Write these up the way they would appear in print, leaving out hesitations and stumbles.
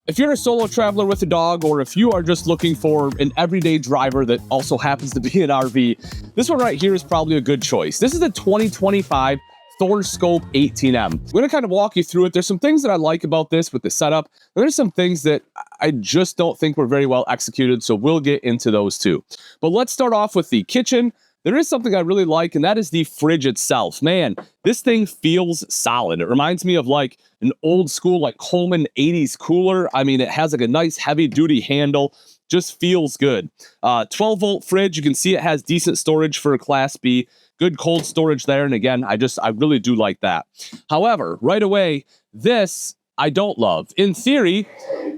If you're a solo traveler with a dog, or if you are just looking for an everyday driver that also happens to be an RV, this one right here is probably a good choice. This is the 2025 Thor Scope 18M. I'm going to kind of walk you through it. There's some things that I like about this with the setup. There's some things that I just don't think were very well executed, so we'll get into those too. But let's start off with the kitchen. There is something I really like, and that is the fridge itself. Man, this thing feels solid. It reminds me of like an old school, like Coleman 80s cooler. I mean, it has like a nice heavy duty handle. Just feels good. 12 volt fridge. You can see it has decent storage for a Class B. Good cold storage there. And again, I really do like that. However, right away, this I don't love. In theory,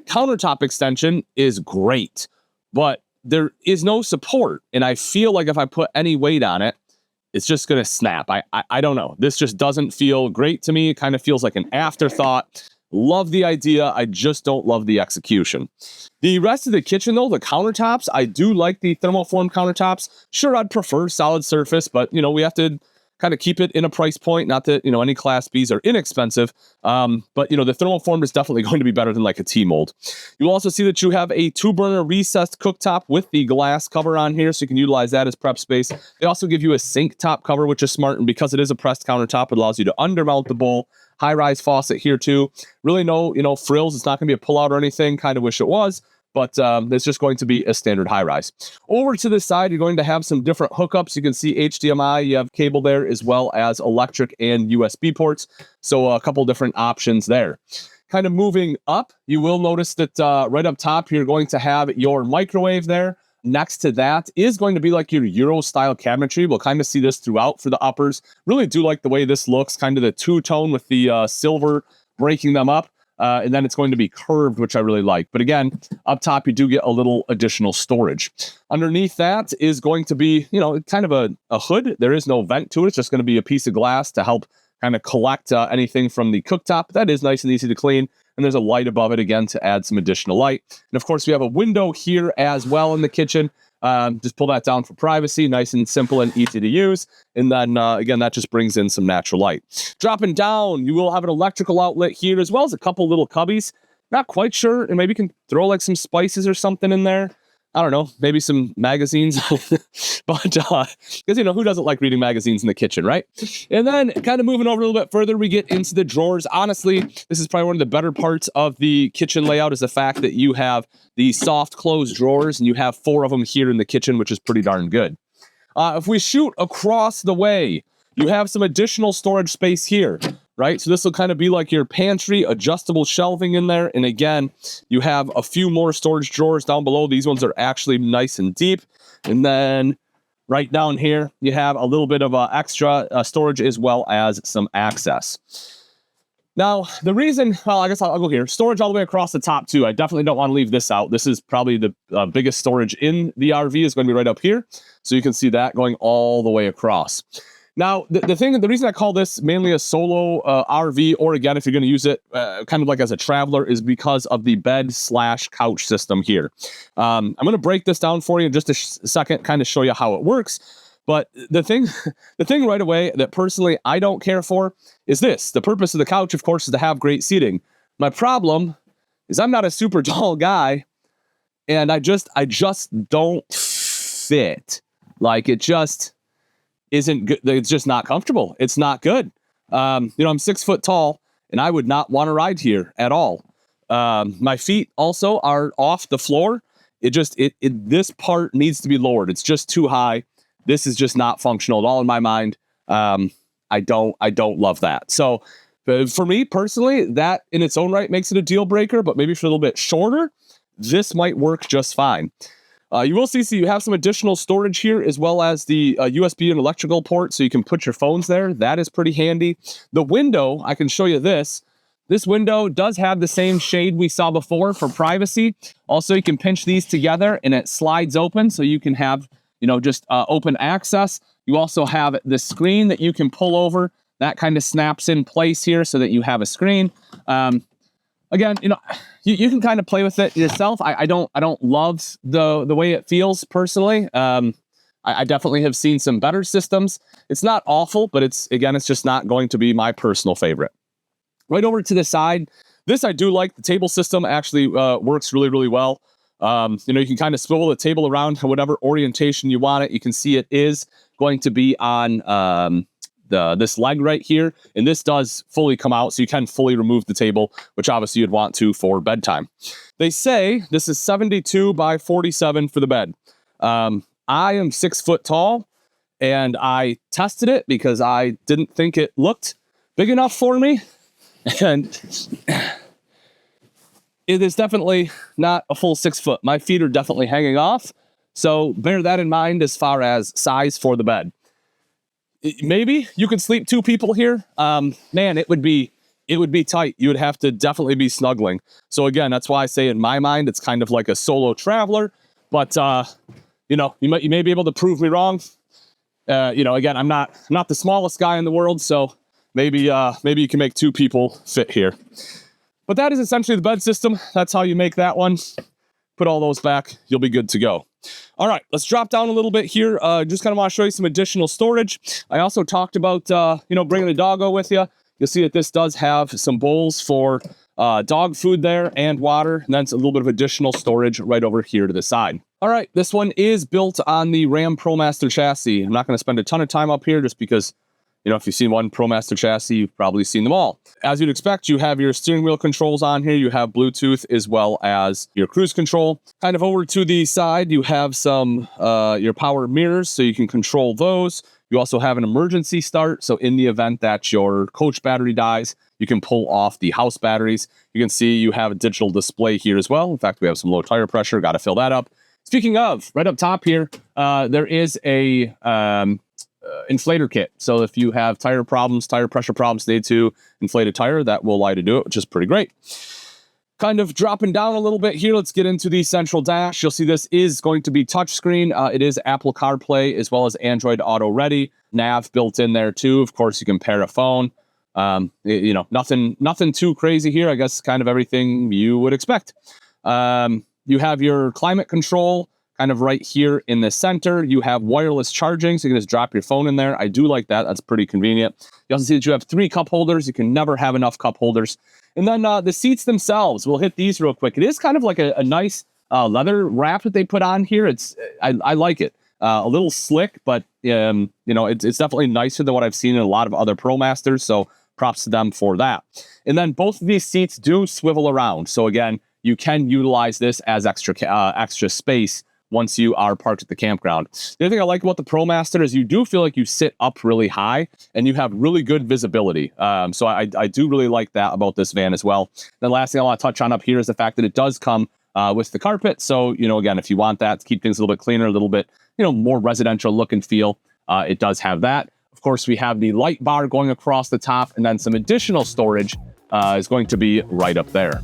countertop extension is great, but there is no support. And I feel like if I put any weight on it, it's just going to snap. I don't know. This just doesn't feel great to me. It kind of feels like an afterthought. Love the idea. I just don't love the execution. The rest of the kitchen, though, the countertops, I do like the thermoform countertops. Sure, I'd prefer solid surface, but, you know, we have to kind of keep it in a price point. Not that, you know, any Class Bs are inexpensive, but, you know, the thermoform is definitely going to be better than like a T-mold. You'll also see that you have a 2-burner recessed cooktop with the glass cover on here, so you can utilize that as prep space. They also give you a sink top cover, which is smart, and because it is a pressed countertop, it allows you to undermount the bowl. High-rise faucet here too. Really no, you know, frills. It's not going to be a pull-out or anything. Kind of wish it was, but it's just going to be a standard high-rise. Over to the side, you're going to have some different hookups. You can see HDMI. You have cable there as well as electric and USB ports. So a couple different options there. Kind of moving up, you will notice that right up top, you're going to have your microwave there. Next to that is going to be like your Euro-style cabinetry. We'll kind of see this throughout for the uppers. Really do like the way this looks, kind of the two-tone with the silver breaking them up. And then it's going to be curved, which I really like. But again, up top, you do get a little additional storage. Underneath that is going to be, you know, kind of a hood. There is no vent to it. It's just going to be a piece of glass to help kind of collect anything from the cooktop. That is nice and easy to clean. And there's a light above it, again, to add some additional light. And of course, we have a window here as well in the kitchen. Just pull that down for privacy, nice and simple and easy to use. And then, again, that just brings in some natural light. Dropping down, you will have an electrical outlet here, as well as a couple little cubbies. Not quite sure, and maybe you can throw like some spices or something in there. I don't know, maybe some magazines, but because, you know, who doesn't like reading magazines in the kitchen, right? And then kind of moving over a little bit further, we get into the drawers. Honestly, this is probably one of the better parts of the kitchen layout, is the fact that you have the soft closed drawers, and you have 4 of them here in the kitchen, which is pretty darn good. If we shoot across the way, you have some additional storage space here, right? So this will kind of be like your pantry, adjustable shelving in there. And again, you have a few more storage drawers down below. These ones are actually nice and deep. And then right down here, you have a little bit of extra storage as well as some access. Now, the reason, well, I guess I'll go here. Storage all the way across the top too. I definitely don't want to leave this out. This is probably the biggest storage in the RV is going to be right up here. So you can see that going all the way across. Now, the reason I call this mainly a solo RV, or again, if you're going to use it kind of like as a traveler, is because of the bed/couch system here. I'm going to break this down for you in just a second, kind of show you how it works. But the thing right away that personally I don't care for is this. The purpose of the couch, of course, is to have great seating. My problem is I'm not a super tall guy, and I just don't fit. Like, it just isn't good. It's just not comfortable. It's not good. You know, I'm 6 foot tall, and I would not want to ride here at all. My feet also are off the floor. This part needs to be lowered. It's just too high. This is just not functional at all in my mind. I don't love that. So for me personally, that in its own right makes it a deal breaker, but maybe for a little bit shorter, this might work just fine. You will see, so you have some additional storage here, as well as the USB and electrical port, so you can put your phones there. That is pretty handy. The window, I can show you this. This window does have the same shade we saw before for privacy. Also, you can pinch these together and it slides open, so you can have, you know, just open access. You also have the screen that you can pull over. That kind of snaps in place here so that you have a screen. Again, you know, you can kind of play with it yourself. I don't love the way it feels personally. I definitely have seen some better systems. It's not awful, but it's just not going to be my personal favorite. Right over to the side, This I do like. The table system actually works really, really well. You know, you can kind of swivel the table around whatever orientation you want it. You can see it is going to be on this leg right here, and this does fully come out, so you can fully remove the table, which obviously you'd want to for bedtime. They say this is 72 by 47 for the bed. I am 6 foot tall, and I tested it because I didn't think it looked big enough for me, and it is definitely not a full 6 foot. My feet are definitely hanging off, so bear that in mind as far as size for the bed. Maybe you could sleep 2 people here. Man, it would be tight. You would have to definitely be snuggling. So again, that's why I say in my mind, it's kind of like a solo traveler, but you know, you may be able to prove me wrong. You know, again, I'm not the smallest guy in the world, so maybe you can make 2 people fit here. But that is essentially the bed system. That's how you make that one. Put all those back, you'll be good to go. All right, let's drop down a little bit here. Just kind of want to show you some additional storage. I also talked about, you know, bringing the doggo with you. You'll see that this does have some bowls for dog food there and water. And that's a little bit of additional storage right over here to the side. All right, this one is built on the RAM ProMaster chassis. I'm not going to spend a ton of time up here just because, you know, if you've seen one ProMaster chassis, you've probably seen them all. As you'd expect, you have your steering wheel controls on here. You have Bluetooth as well as your cruise control. Kind of over to the side, you have some your power mirrors, so you can control those. You also have an emergency start, so in the event that your coach battery dies, you can pull off the house batteries. You can see you have a digital display here as well. In fact, we have some low tire pressure. Got to fill that up. Speaking of, right up top here, there is a inflator kit. So if you have tire problems, tire pressure problems, need to inflate a tire, that will allow you to do it, which is pretty great. Kind of dropping down a little bit here, let's get into the central dash. You'll see this is going to be touchscreen. It is Apple CarPlay as well as Android Auto Ready. Nav built in there too. Of course, you can pair a phone. You know, nothing too crazy here. I guess kind of everything you would expect. You have your climate control kind of right here in the center. You have wireless charging, so you can just drop your phone in there. I do like that. That's pretty convenient. You also see that you have 3 cup holders. You can never have enough cup holders. And then the seats themselves, we'll hit these real quick. It is kind of like a nice leather wrap that they put on here. I like it. A little slick, but you know, it's definitely nicer than what I've seen in a lot of other ProMasters, so props to them for that. And then both of these seats do swivel around. So again, you can utilize this as extra space once you are parked at the campground. The other thing I like about the ProMaster is you do feel like you sit up really high and you have really good visibility. So I do really like that about this van as well. The last thing I want to touch on up here is the fact that it does come with the carpet. So, you know, again, if you want that to keep things a little bit cleaner, a little bit, you know, more residential look and feel, it does have that. Of course, we have the light bar going across the top, and then some additional storage is going to be right up there.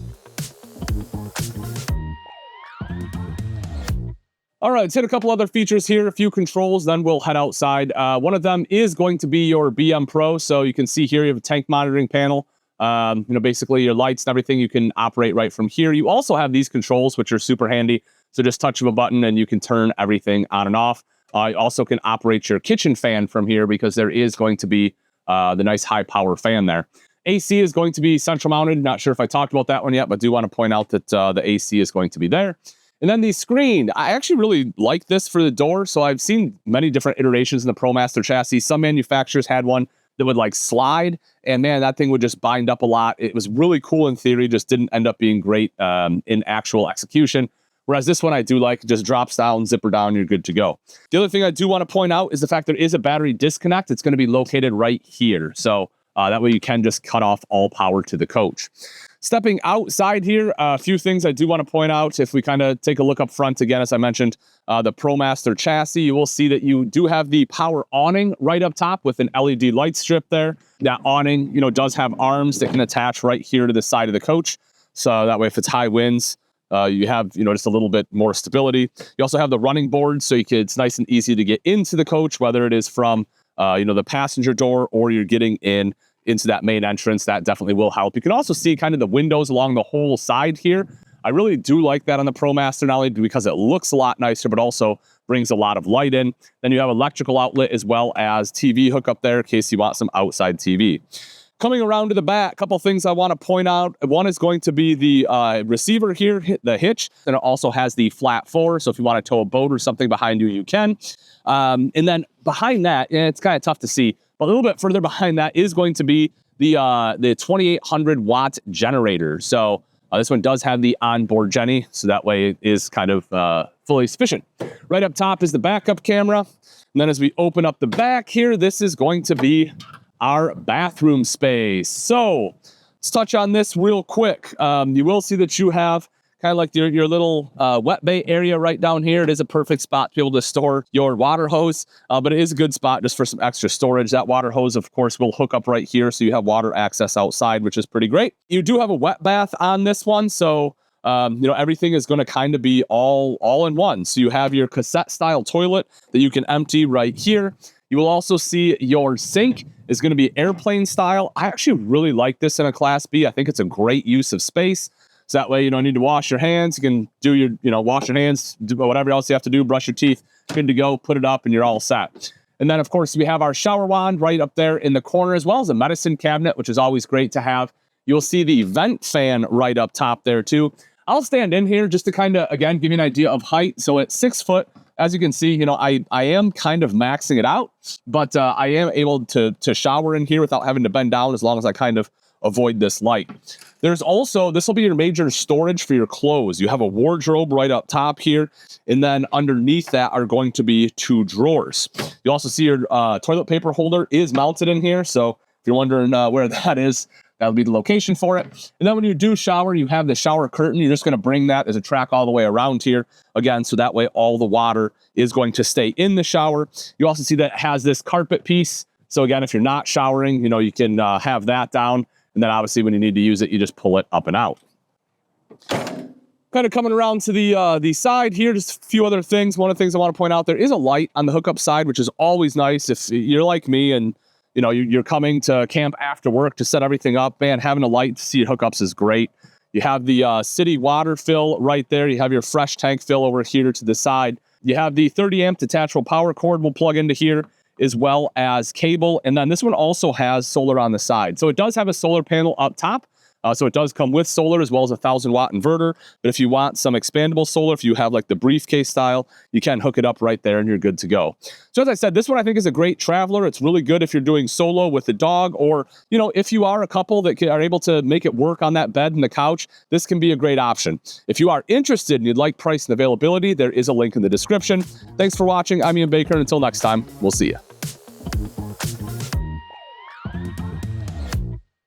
All right, let's hit a couple other features here, a few controls, then we'll head outside. One of them is going to be your BM Pro. So you can see here you have a tank monitoring panel. You know, basically your lights and everything you can operate right from here. You also have these controls, which are super handy. So just touch of a button and you can turn everything on and off. You also can operate your kitchen fan from here because there is going to be the nice high power fan there. AC is going to be central mounted. Not sure if I talked about that one yet, but do want to point out that the AC is going to be there. And then the screen, I actually really like this for the door. So I've seen many different iterations in the ProMaster chassis. Some manufacturers had one that would like slide, and man, that thing would just bind up a lot. It was really cool in theory, just didn't end up being great in actual execution. Whereas this one I do like, just drops down, zipper down, you're good to go. The other thing I do want to point out is the fact there is a battery disconnect. It's going to be located right here. So that way you can just cut off all power to the coach. Stepping outside here, a few things I do want to point out. If we kind of take a look up front again, as I mentioned, the ProMaster chassis, you will see that you do have the power awning right up top with an LED light strip there. That awning, you know, does have arms that can attach right here to the side of the coach. So that way, if it's high winds, you have, you know, just a little bit more stability. You also have the running board, so it's nice and easy to get into the coach, whether it is from, you know, the passenger door or you're getting into that main entrance. That definitely will help. You can also see kind of the windows along the whole side here. I really do like that on the ProMaster, not only because it looks a lot nicer, but also brings a lot of light in. Then you have electrical outlet as well as TV hookup there in case you want some outside TV. Coming around to the back, a couple things I want to point out. One is going to be the receiver here, the hitch, and it also has the flat floor. So if you want to tow a boat or something behind you, you can. And then behind that, it's kind of tough to see, but a little bit further behind that is going to be the 2800 watt generator. So this one does have the onboard Jenny, so that way it is kind of fully sufficient. Right up top is the backup camera. And then as we open up the back here, this is going to be our bathroom space. So let's touch on this real quick. You will see that you have kind of like your little wet bay area right down here. It is a perfect spot to be able to store your water hose, but it is a good spot just for some extra storage. That water hose, of course, will hook up right here, so you have water access outside, which is pretty great. You do have a wet bath on this one, so everything is going to kind of be all in one. So you have your cassette style toilet that you can empty right here. You will also see your sink is going to be airplane style. I actually really like this in a Class B. I think it's a great use of space. So that way you don't need to wash your hands. You can do your, wash your hands, do whatever else you have to do, brush your teeth, good to go, put it up, and you're all set. And then, of course, we have our shower wand right up there in the corner, as well as a medicine cabinet, which is always great to have. You'll see the vent fan right up top there, too. I'll stand in here just to kind of, again, give you an idea of height. So at 6 foot, as you can see, I am kind of maxing it out, but I am able to shower in here without having to bend down, as long as I kind of avoid this light. There's also, this will be your major storage for your clothes. You have a wardrobe right up top here, and then underneath that are going to be 2 drawers. You also see your toilet paper holder is mounted in here, so if you're wondering where that is, that'll be the location for it. And then when you do shower, you have the shower curtain. You're just going to bring that as a track all the way around here. Again, so that way all the water is going to stay in the shower. You also see that it has this carpet piece. So again, if you're not showering, you can have that down. And then obviously when you need to use it, you just pull it up and out. Kind of coming around to the side here, just a few other things. One of the things I want to point out, there is a light on the hookup side, which is always nice. If you're like me and you're coming to camp after work to set everything up, man, having a light to see your hookups is great. You have the city water fill right there. You have your fresh tank fill over here to the side. You have the 30 amp detachable power cord we'll plug into here, as well as cable. And then this one also has solar on the side. So it does have a solar panel up top. So it does come with solar as well as a 1,000-watt inverter. But if you want some expandable solar, if you have like the briefcase style, you can hook it up right there and you're good to go. So as I said, this one I think is a great traveler. It's really good if you're doing solo with the dog, or, if you are a couple that are able to make it work on that bed and the couch, this can be a great option. If you are interested and you'd like price and availability, there is a link in the description. Thanks for watching. I'm Ian Baker, and until next time, we'll see you.